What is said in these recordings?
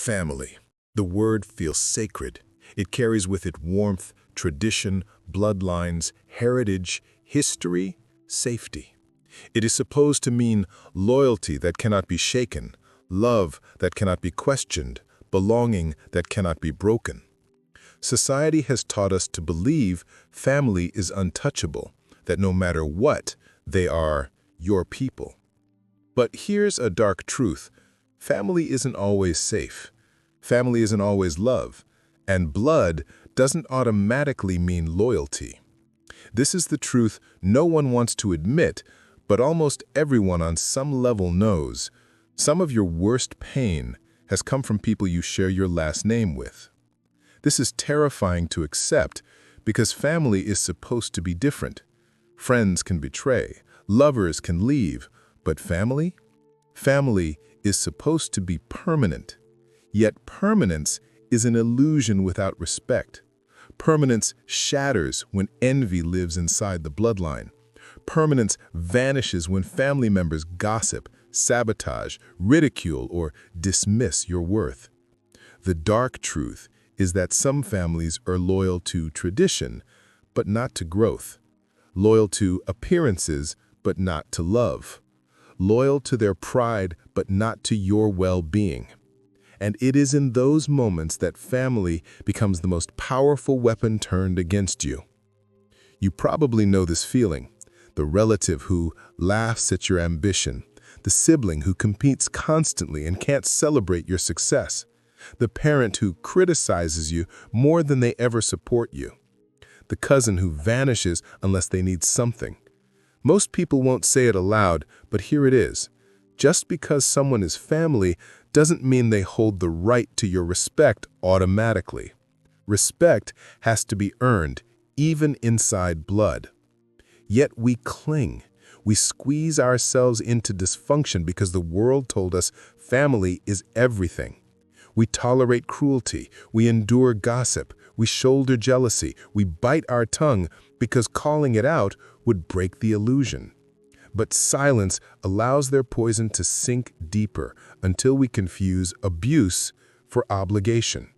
Family. The word feels sacred. It carries with it warmth, tradition, bloodlines, heritage, history, safety. It is supposed to mean loyalty that cannot be shaken, love that cannot be questioned, belonging that cannot be broken. Society has taught us to believe family is untouchable, that no matter what, they are your people. But here's a dark truth. Family isn't always safe. Family isn't always love. And blood doesn't automatically mean loyalty. This is the truth no one wants to admit, but almost everyone on some level knows. Some of your worst pain has come from people you share your last name with. This is terrifying to accept because family is supposed to be different. Friends can betray, lovers can leave, but family? Family is supposed to be permanent. Yet permanence is an illusion without respect. Permanence shatters when envy lives inside the bloodline. Permanence vanishes when family members gossip, sabotage, ridicule, or dismiss your worth. The dark truth is that some families are loyal to tradition, but not to growth. Loyal to appearances, but not to love. Loyal to their pride, but not to your well-being. And it is in those moments that family becomes the most powerful weapon turned against you. You probably know this feeling. The relative who laughs at your ambition. The sibling who competes constantly and can't celebrate your success. The parent who criticizes you more than they ever support you. The cousin who vanishes unless they need something. Most people won't say it aloud, but here it is. Just because someone is family doesn't mean they hold the right to your respect automatically. Respect has to be earned, even inside blood. Yet we cling. We squeeze ourselves into dysfunction because the world told us family is everything. We tolerate cruelty, we endure gossip, we shoulder jealousy, we bite our tongue because calling it out would break the illusion. But silence allows their poison to sink deeper until we confuse abuse for obligation.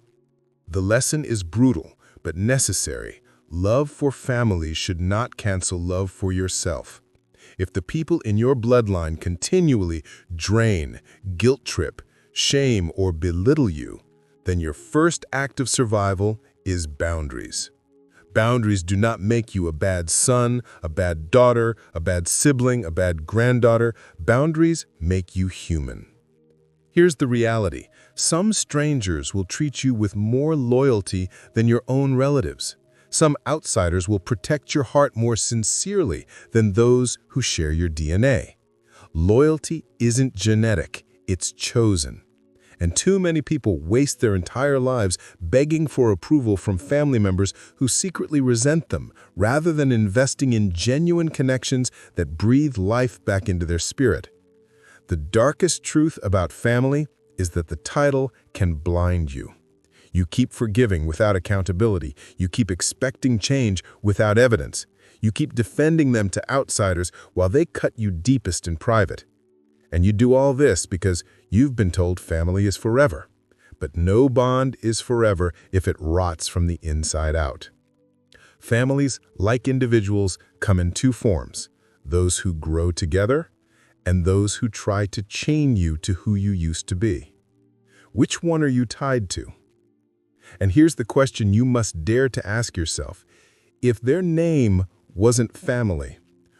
The lesson is brutal, but necessary. Love for family should not cancel love for yourself. If the people in your bloodline continually drain, guilt-trip, shame, or belittle you, then your first act of survival is boundaries. Boundaries do not make you a bad son, a bad daughter, a bad sibling, a bad granddaughter. Boundaries make you human. Here's the reality. Some strangers will treat you with more loyalty than your own relatives. Some outsiders will protect your heart more sincerely than those who share your DNA. Loyalty isn't genetic, it's chosen. And too many people waste their entire lives begging for approval from family members who secretly resent them, rather than investing in genuine connections that breathe life back into their spirit. The darkest truth about family is that the title can blind you. You keep forgiving without accountability. You keep expecting change without evidence. You keep defending them to outsiders while they cut you deepest in private. And you do all this because you've been told family is forever. But no bond is forever if it rots from the inside out. Families, like individuals, come in two forms: those who grow together and those who try to chain you to who you used to be. Which one are you tied to? And here's the question you must dare to ask yourself. If their name wasn't family,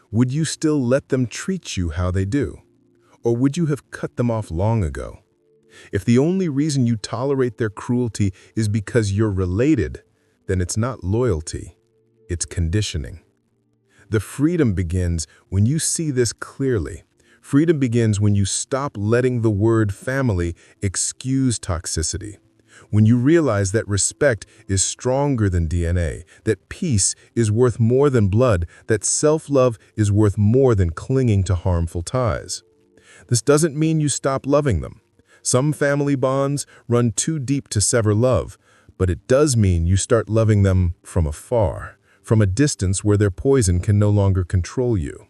would you still let them treat you how they do? Or would you have cut them off long ago? If the only reason you tolerate their cruelty is because you're related, then it's not loyalty, it's conditioning. The freedom begins when you see this clearly. Freedom begins when you stop letting the word family excuse toxicity. When you realize that respect is stronger than DNA, that peace is worth more than blood, that self-love is worth more than clinging to harmful ties. This doesn't mean you stop loving them. Some family bonds run too deep to sever love, but it does mean you start loving them from afar, from a distance where their poison can no longer control you.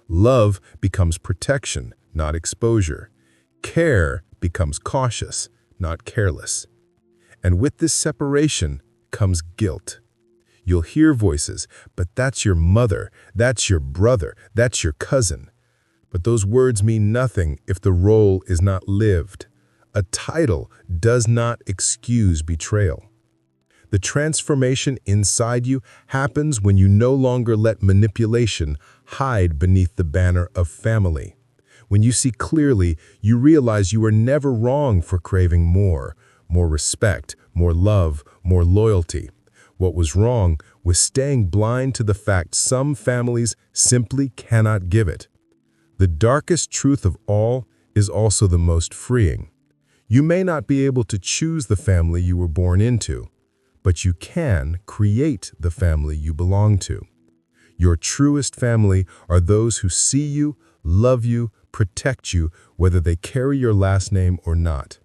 Love becomes protection, not exposure. Care becomes cautious, not careless. And with this separation comes guilt. You'll hear voices, but that's your mother, that's your brother, that's your cousin. But those words mean nothing if the role is not lived. A title does not excuse betrayal. The transformation inside you happens when you no longer let manipulation hide beneath the banner of family. When you see clearly, you realize you were never wrong for craving more respect, more love, more loyalty. What was wrong was staying blind to the fact some families simply cannot give it. The darkest truth of all is also the most freeing. You may not be able to choose the family you were born into, but you can create the family you belong to. Your truest family are those who see you, love you, protect you, whether they carry your last name or not.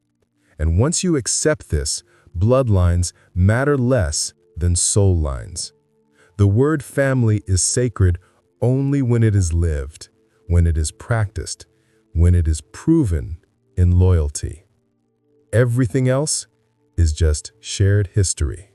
And once you accept this, bloodlines matter less than soul lines. The word family is sacred only when it is lived, when it is practiced, when it is proven in loyalty. Everything else is just shared history.